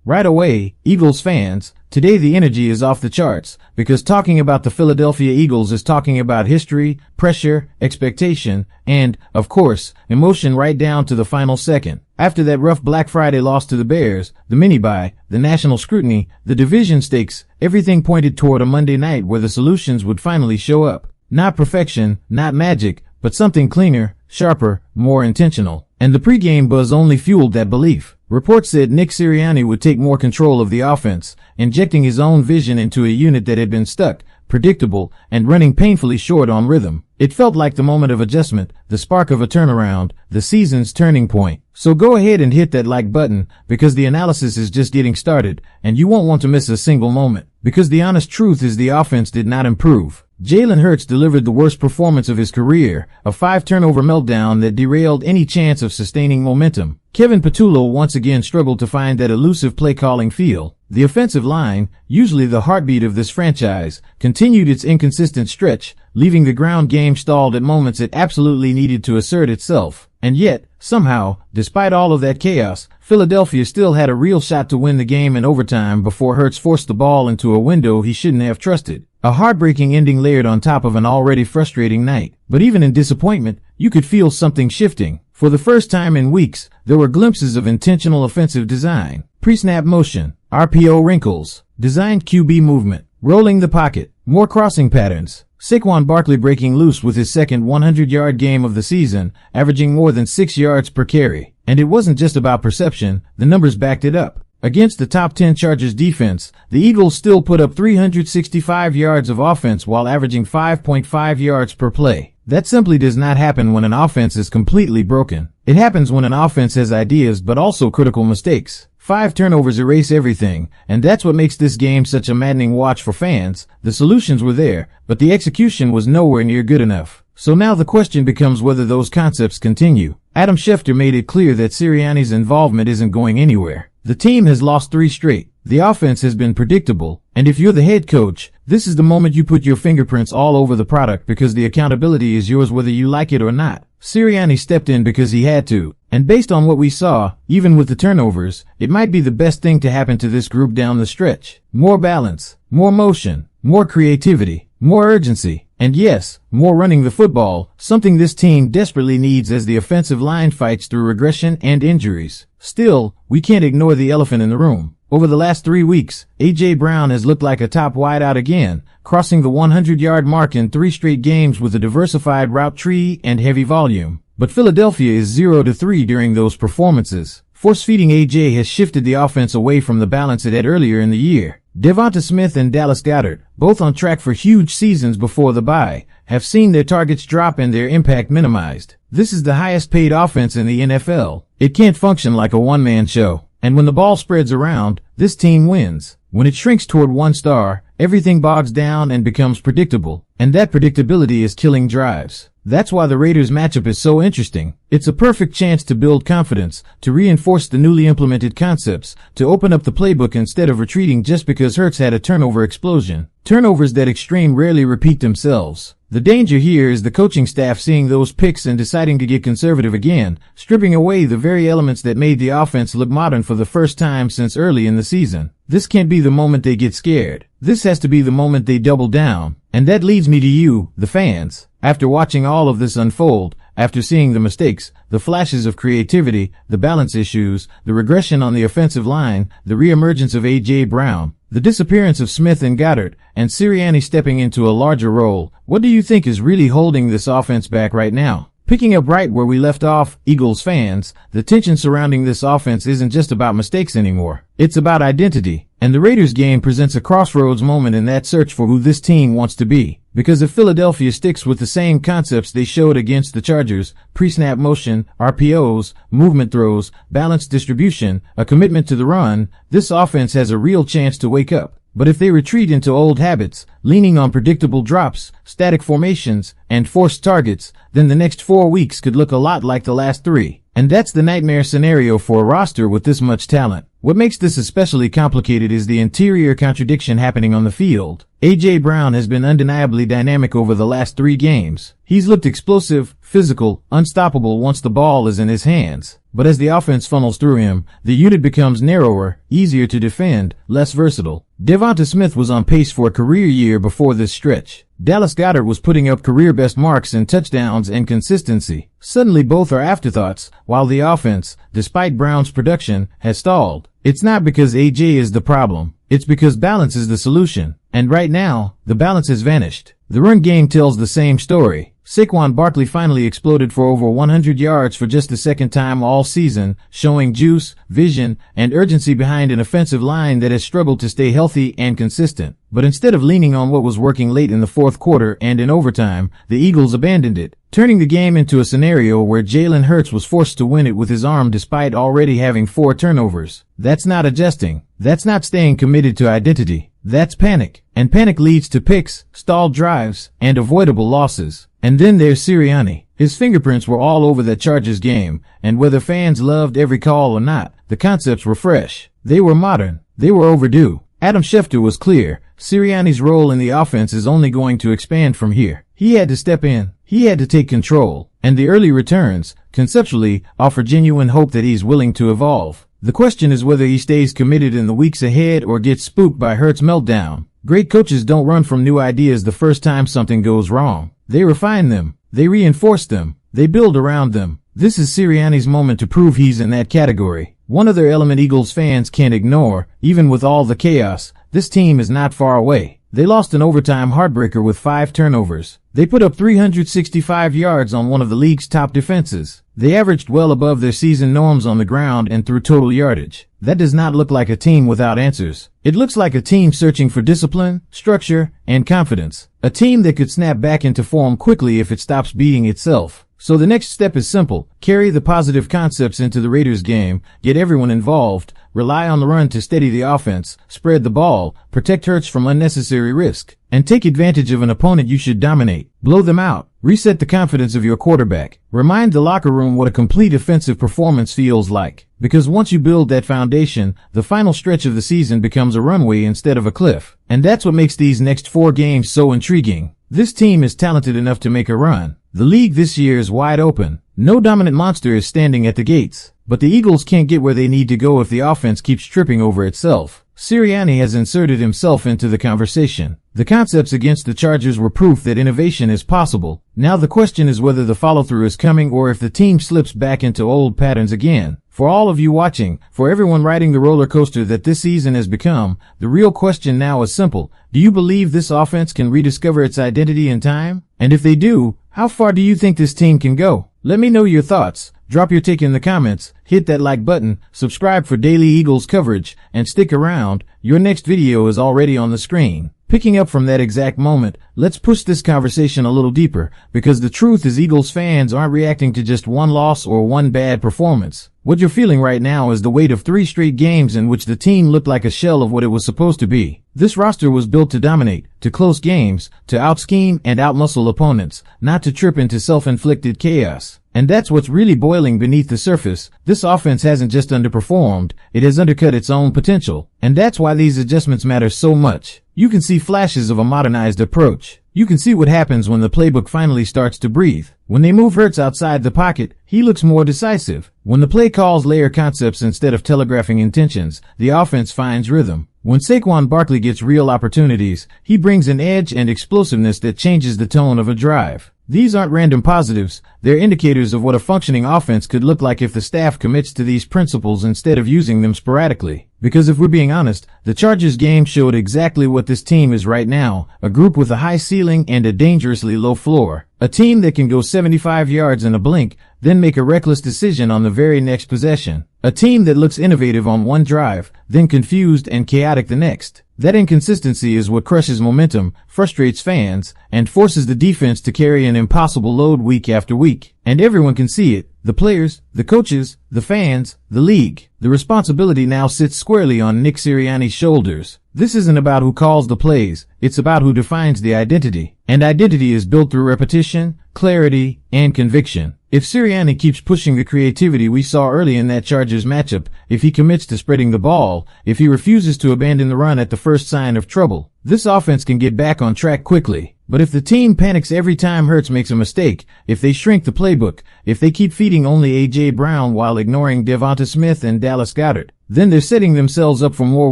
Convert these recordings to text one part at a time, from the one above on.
Right away, Eagles fans, today the energy is off the charts, because talking about the Philadelphia Eagles is talking about history, pressure, expectation, and, of course, emotion right down to the final second. After that rough Black Friday loss to the Bears, the mini-bye, the national scrutiny, the division stakes, everything pointed toward a Monday night where the solutions would finally show up. Not perfection, not magic, but something cleaner, sharper, more intentional. And the pregame buzz only fueled that belief. Reports said Nick Sirianni would take more control of the offense, injecting his own vision into a unit that had been stuck, predictable, and running painfully short on rhythm. It felt like the moment of adjustment, the spark of a turnaround, the season's turning point. So go ahead and hit that like button, because the analysis is just getting started, and you won't want to miss a single moment. Because the honest truth is the offense did not improve. Jalen Hurts delivered the worst performance of his career, a 5-turnover meltdown that derailed any chance of sustaining momentum. Kevin Patullo once again struggled to find that elusive play-calling feel. The offensive line, usually the heartbeat of this franchise, continued its inconsistent stretch, leaving the ground game stalled at moments it absolutely needed to assert itself. And yet, somehow, despite all of that chaos, Philadelphia still had a real shot to win the game in overtime before Hurts forced the ball into a window he shouldn't have trusted. A heartbreaking ending layered on top of an already frustrating night. But even in disappointment, you could feel something shifting. For the first time in weeks, there were glimpses of intentional offensive design. Pre-snap motion, RPO wrinkles, designed QB movement, rolling the pocket, more crossing patterns. Saquon Barkley breaking loose with his second 100-yard game of the season, averaging more than 6 yards per carry. And it wasn't just about perception, the numbers backed it up. Against the top 10 Chargers defense, the Eagles still put up 365 yards of offense while averaging 5.5 yards per play. That simply does not happen when an offense is completely broken. It happens when an offense has ideas but also critical mistakes. 5 turnovers erase everything, and that's what makes this game such a maddening watch for fans. The solutions were there, but the execution was nowhere near good enough. So now the question becomes whether those concepts continue. Adam Schefter made it clear that Sirianni's involvement isn't going anywhere. The team has lost 3 straight. The offense has been predictable, and if you're the head coach, this is the moment you put your fingerprints all over the product because the accountability is yours whether you like it or not. Sirianni stepped in because he had to, and based on what we saw, even with the turnovers, it might be the best thing to happen to this group down the stretch. More balance, more motion, more creativity, more urgency, and yes, more running the football, something this team desperately needs as the offensive line fights through regression and injuries. Still, we can't ignore the elephant in the room. Over the last 3 weeks, A.J. Brown has looked like a top wideout again, crossing the 100-yard mark in 3 straight games with a diversified route tree and heavy volume. But Philadelphia is 0-3 during those performances. Force-feeding A.J. has shifted the offense away from the balance it had earlier in the year. DeVonta Smith and Dallas Goedert, both on track for huge seasons before the bye, have seen their targets drop and their impact minimized. This is the highest-paid offense in the NFL. It can't function like a one-man show. And when the ball spreads around, this team wins. When it shrinks toward 1 star, everything bogs down and becomes predictable. And that predictability is killing drives. That's why the Raiders matchup is so interesting. It's a perfect chance to build confidence, to reinforce the newly implemented concepts, to open up the playbook instead of retreating just because Hurts had a turnover explosion. Turnovers that extreme rarely repeat themselves. The danger here is the coaching staff seeing those picks and deciding to get conservative again, stripping away the very elements that made the offense look modern for the first time since early in the season. This can't be the moment they get scared. This has to be the moment they double down. And that leads me to you, the fans. After watching all of this unfold, after seeing the mistakes, the flashes of creativity, the balance issues, the regression on the offensive line, the reemergence of A.J. Brown, the disappearance of Smith and Goedert, and Sirianni stepping into a larger role, what do you think is really holding this offense back right now? Picking up right where we left off, Eagles fans, the tension surrounding this offense isn't just about mistakes anymore. It's about identity. And the Raiders game presents a crossroads moment in that search for who this team wants to be. Because if Philadelphia sticks with the same concepts they showed against the Chargers, pre-snap motion, RPOs, movement throws, balanced distribution, a commitment to the run, this offense has a real chance to wake up. But if they retreat into old habits, leaning on predictable drops, static formations, and forced targets, then the next 4 weeks could look a lot like the last 3. And that's the nightmare scenario for a roster with this much talent. What makes this especially complicated is the interior contradiction happening on the field. A.J. Brown has been undeniably dynamic over the last 3 games. He's looked explosive, physical, unstoppable once the ball is in his hands. But as the offense funnels through him, the unit becomes narrower, easier to defend, less versatile. DeVonta Smith was on pace for a career year before this stretch. Dallas Goedert was putting up career-best marks in touchdowns and consistency. Suddenly both are afterthoughts, while the offense, despite Brown's production, has stalled. It's not because A.J. is the problem. It's because balance is the solution. And right now, the balance has vanished. The run game tells the same story. Saquon Barkley finally exploded for over 100 yards for just the second time all season, showing juice, vision, and urgency behind an offensive line that has struggled to stay healthy and consistent. But instead of leaning on what was working late in the fourth quarter and in overtime, the Eagles abandoned it, turning the game into a scenario where Jalen Hurts was forced to win it with his arm despite already having 4 turnovers. That's not adjusting. That's not staying committed to identity. That's panic. And panic leads to picks, stalled drives, and avoidable losses. And then there's Sirianni. His fingerprints were all over that Chargers game, and whether fans loved every call or not, the concepts were fresh. They were modern. They were overdue. Adam Schefter was clear. Sirianni's role in the offense is only going to expand from here. He had to step in. He had to take control. And the early returns, conceptually, offer genuine hope that he's willing to evolve. The question is whether he stays committed in the weeks ahead or gets spooked by Hurts' meltdown. Great coaches don't run from new ideas the first time something goes wrong. They refine them. They reinforce them. They build around them. This is Sirianni's moment to prove he's in that category. One other element Eagles fans can't ignore, even with all the chaos, this team is not far away. They lost an overtime heartbreaker with 5 turnovers. They put up 365 yards on one of the league's top defenses. They averaged well above their season norms on the ground and through total yardage. That does not look like a team without answers. It looks like a team searching for discipline, structure, and confidence. A team that could snap back into form quickly if it stops beating itself. So the next step is simple. Carry the positive concepts into the Raiders game, get everyone involved, rely on the run to steady the offense, spread the ball, protect Hurts from unnecessary risk, and take advantage of an opponent you should dominate. Blow them out. Reset the confidence of your quarterback. Remind the locker room what a complete offensive performance feels like. Because once you build that foundation, the final stretch of the season becomes a runway instead of a cliff. And that's what makes these next 4 games so intriguing. This team is talented enough to make a run. The league this year is wide open. No dominant monster is standing at the gates. But the Eagles can't get where they need to go if the offense keeps tripping over itself. Sirianni has inserted himself into the conversation. The concepts against the Chargers were proof that innovation is possible. Now the question is whether the follow-through is coming or if the team slips back into old patterns again. For all of you watching, for everyone riding the roller coaster that this season has become, the real question now is simple. Do you believe this offense can rediscover its identity in time? And if they do, how far do you think this team can go? Let me know your thoughts. Drop your take in the comments, hit that like button, subscribe for daily Eagles coverage, and stick around. Your next video is already on the screen. Picking up from that exact moment, let's push this conversation a little deeper, because the truth is Eagles fans aren't reacting to just one loss or one bad performance. What you're feeling right now is the weight of 3 straight games in which the team looked like a shell of what it was supposed to be. This roster was built to dominate, to close games, to outscheme and outmuscle opponents, not to trip into self-inflicted chaos. And that's what's really boiling beneath the surface. This offense hasn't just underperformed, it has undercut its own potential. And that's why these adjustments matter so much. You can see flashes of a modernized approach. You can see what happens when the playbook finally starts to breathe. When they move Hurts outside the pocket, he looks more decisive. When the play calls layer concepts instead of telegraphing intentions, the offense finds rhythm. When Saquon Barkley gets real opportunities, he brings an edge and explosiveness that changes the tone of a drive. These aren't random positives, they're indicators of what a functioning offense could look like if the staff commits to these principles instead of using them sporadically. Because if we're being honest, the Chargers game showed exactly what this team is right now, a group with a high ceiling and a dangerously low floor. A team that can go 75 yards in a blink, then make a reckless decision on the very next possession. A team that looks innovative on one drive, then confused and chaotic the next. That inconsistency is what crushes momentum, frustrates fans, and forces the defense to carry an impossible load week after week. And everyone can see it. The players, the coaches, the fans, the league. The responsibility now sits squarely on Nick Sirianni's shoulders. This isn't about who calls the plays, it's about who defines the identity. And identity is built through repetition, clarity, and conviction. If Sirianni keeps pushing the creativity we saw early in that Chargers matchup, if he commits to spreading the ball, if he refuses to abandon the run at the first sign of trouble, this offense can get back on track quickly. But if the team panics every time Hurts makes a mistake, if they shrink the playbook, if they keep feeding only A.J. Brown while ignoring DeVonta Smith and Dallas Goedert, then they're setting themselves up for more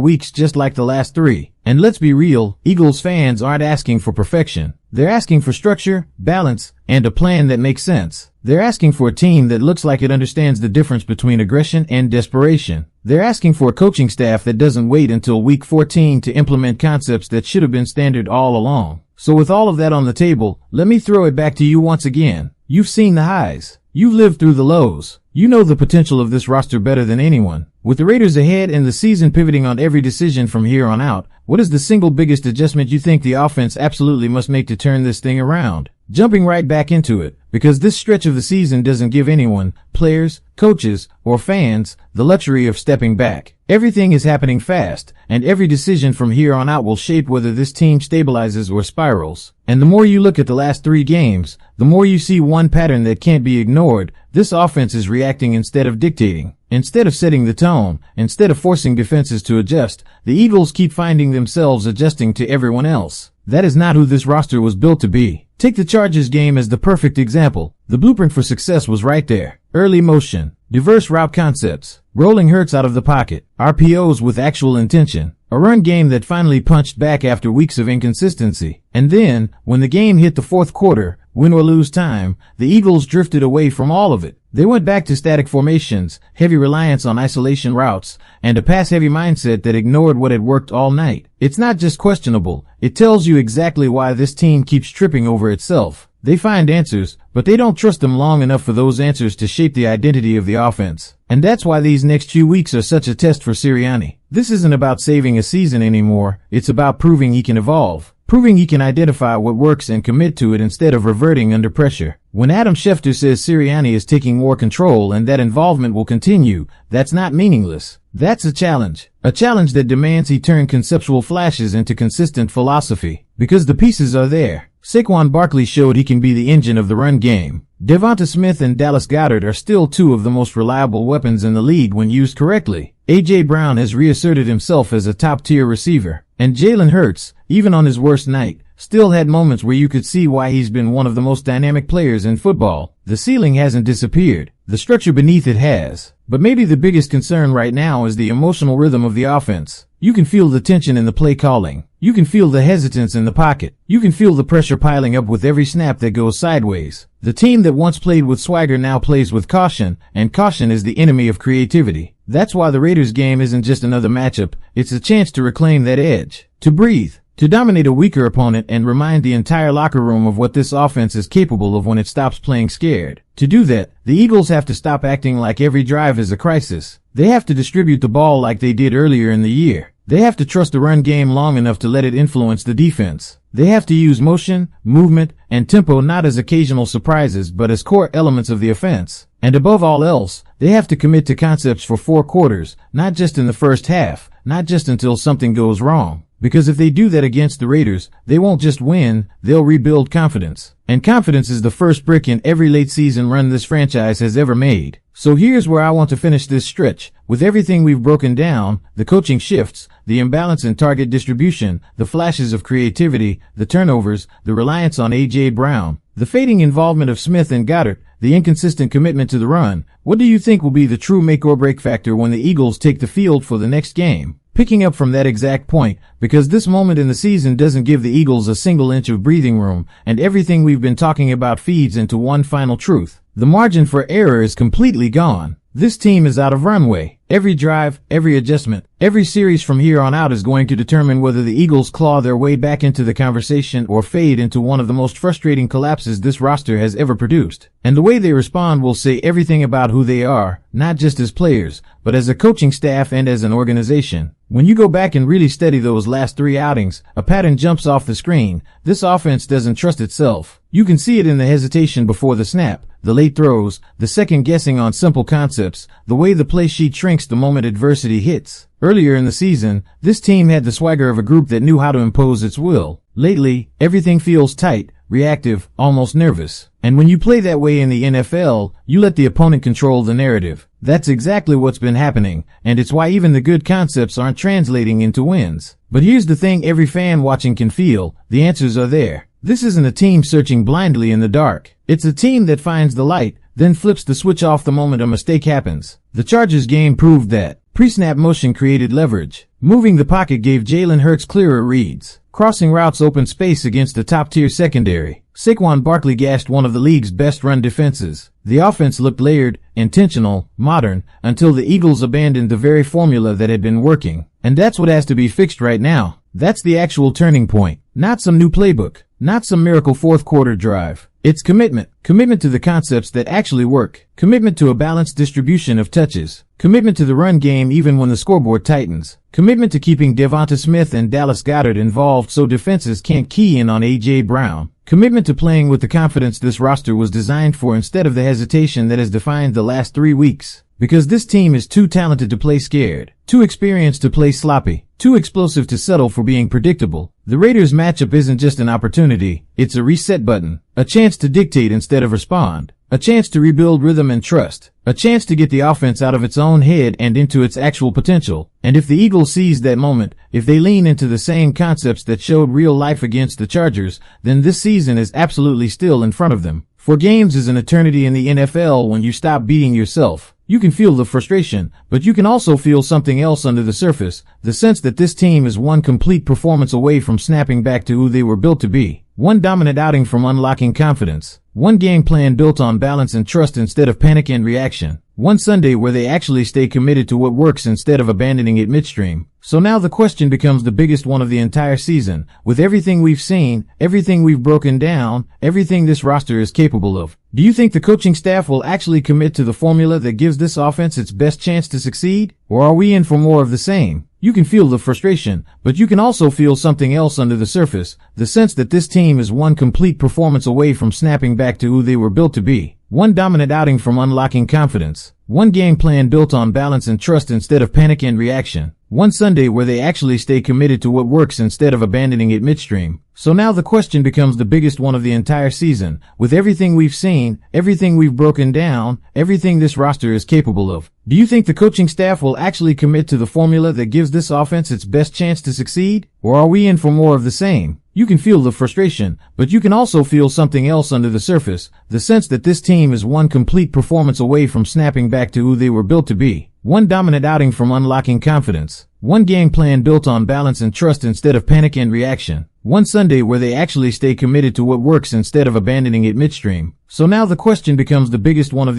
weeks just like the last three. And let's be real, Eagles fans aren't asking for perfection. They're asking for structure, balance, and a plan that makes sense. They're asking for a team that looks like it understands the difference between aggression and desperation. They're asking for a coaching staff that doesn't wait until week 14 to implement concepts that should have been standard all along. So with all of that on the table, let me throw it back to you once again. You've seen the highs. You've lived through the lows. You know the potential of this roster better than anyone. With the Raiders ahead and the season pivoting on every decision from here on out, what is the single biggest adjustment you think the offense absolutely must make to turn this thing around? Jumping right back into it, because this stretch of the season doesn't give anyone, players, coaches, or fans, the luxury of stepping back. Everything is happening fast, and every decision from here on out will shape whether this team stabilizes or spirals. And the more you look at the last three games, the more you see one pattern that can't be ignored. This offense is reacting instead of dictating. Instead of setting the tone, instead of forcing defenses to adjust, the Eagles keep finding themselves adjusting to everyone else. That is not who this roster was built to be. Take the Chargers game as the perfect example. The blueprint for success was right there. Early motion, diverse route concepts, rolling Hurts out of the pocket, RPOs with actual intention, a run game that finally punched back after weeks of inconsistency. And then, when the game hit the fourth quarter, win or lose time, the Eagles drifted away from all of it. They went back to static formations, heavy reliance on isolation routes, and a pass-heavy mindset that ignored what had worked all night. It's not just questionable, it tells you exactly why this team keeps tripping over itself. They find answers, but they don't trust them long enough for those answers to shape the identity of the offense. And that's why these next few weeks are such a test for Sirianni. This isn't about saving a season anymore, it's about proving he can evolve. Proving he can identify what works and commit to it instead of reverting under pressure. When Adam Schefter says Sirianni is taking more control and that involvement will continue, that's not meaningless. That's a challenge. A challenge that demands he turn conceptual flashes into consistent philosophy. Because the pieces are there. Saquon Barkley showed he can be the engine of the run game. DeVonta Smith and Dallas Goedert are still two of the most reliable weapons in the league when used correctly. A.J. Brown has reasserted himself as a top-tier receiver. And Jalen Hurts, even on his worst night, still had moments where you could see why he's been one of the most dynamic players in football. The ceiling hasn't disappeared. The structure beneath it has. But maybe the biggest concern right now is the emotional rhythm of the offense. You can feel the tension in the play calling. You can feel the hesitance in the pocket. You can feel the pressure piling up with every snap that goes sideways. The team that once played with swagger now plays with caution, and caution is the enemy of creativity. That's why the Raiders game isn't just another matchup, it's a chance to reclaim that edge. To breathe. To dominate a weaker opponent and remind the entire locker room of what this offense is capable of when it stops playing scared. To do that, the Eagles have to stop acting like every drive is a crisis. They have to distribute the ball like they did earlier in the year. They have to trust the run game long enough to let it influence the defense. They have to use motion, movement, and tempo not as occasional surprises but as core elements of the offense. And above all else, they have to commit to concepts for 4 quarters, not just in the first half, not just until something goes wrong. Because if they do that against the Raiders, they won't just win, they'll rebuild confidence. And confidence is the first brick in every late season run this franchise has ever made. So here's where I want to finish this stretch. With everything we've broken down, the coaching shifts, the imbalance in target distribution, the flashes of creativity, the turnovers, the reliance on A.J. Brown, the fading involvement of Smith and Goedert, the inconsistent commitment to the run, what do you think will be the true make or break factor when the Eagles take the field for the next game? Picking up from that exact point, because this moment in the season doesn't give the Eagles a single inch of breathing room, and everything we've been talking about feeds into one final truth. The margin for error is completely gone. This team is out of runway. Every drive, every adjustment, every series from here on out is going to determine whether the Eagles claw their way back into the conversation or fade into one of the most frustrating collapses this roster has ever produced. And the way they respond will say everything about who they are, not just as players, but as a coaching staff and as an organization. When you go back and really study those last 3 outings, a pattern jumps off the screen. This offense doesn't trust itself. You can see it in the hesitation before the snap, the late throws, the second guessing on simple concepts, the way the play sheet shrinks the moment adversity hits. Earlier in the season, this team had the swagger of a group that knew how to impose its will. Lately, everything feels tight, reactive, almost nervous. And when you play that way in the NFL, you let the opponent control the narrative. That's exactly what's been happening, and it's why even the good concepts aren't translating into wins. But here's the thing every fan watching can feel: the answers are there. This isn't a team searching blindly in the dark. It's a team that finds the light, then flips the switch off the moment a mistake happens. The Chargers game proved that. Pre-snap motion created leverage. Moving the pocket gave Jalen Hurts clearer reads. Crossing routes opened space against a top-tier secondary. Saquon Barkley gashed one of the league's best run defenses. The offense looked layered, intentional, modern, until the Eagles abandoned the very formula that had been working. And that's what has to be fixed right now. That's the actual turning point. Not some new playbook. Not some miracle fourth-quarter drive. It's commitment. Commitment to the concepts that actually work. Commitment to a balanced distribution of touches. Commitment to the run game even when the scoreboard tightens. Commitment to keeping DeVonta Smith and Dallas Goedert involved so defenses can't key in on A.J. Brown. Commitment to playing with the confidence this roster was designed for instead of the hesitation that has defined the last 3 weeks. Because this team is too talented to play scared, too experienced to play sloppy, too explosive to settle for being predictable. The Raiders matchup isn't just an opportunity, it's a reset button, a chance to dictate instead of respond, a chance to rebuild rhythm and trust, a chance to get the offense out of its own head and into its actual potential. And if the Eagles seize that moment, if they lean into the same concepts that showed real life against the Chargers, then this season is absolutely still in front of them. 4 games is an eternity in the NFL when you stop beating yourself. You can feel the frustration, but you can also feel something else under the surface, the sense that this team is one complete performance away from snapping back to who they were built to be. One dominant outing from unlocking confidence. One game plan built on balance and trust instead of panic and reaction. One Sunday where they actually stay committed to what works instead of abandoning it midstream. So now the question becomes the biggest one of the entire season. With everything we've seen, everything we've broken down, everything this roster is capable of, do you think the coaching staff will actually commit to the formula that gives this offense its best chance to succeed? Or are we in for more of the same? You can feel the frustration, but you can also feel something else under the surface, the sense that this team is one complete performance away from snapping back to who they were built to be. One dominant outing from unlocking confidence. One game plan built on balance and trust instead of panic and reaction. One Sunday where they actually stay committed to what works instead of abandoning it midstream. So now the question becomes the biggest one of the entire season. With everything we've seen, everything we've broken down, everything this roster is capable of, do you think the coaching staff will actually commit to the formula that gives this offense its best chance to succeed? Or are we in for more of the same? You can feel the frustration, but you can also feel something else under the surface, the sense that this team is one complete performance away from snapping back to who they were built to be. One dominant outing from unlocking confidence. One game plan built on balance and trust instead of panic and reaction. One Sunday where they actually stay committed to what works instead of abandoning it midstream. So now the question becomes the biggest one of the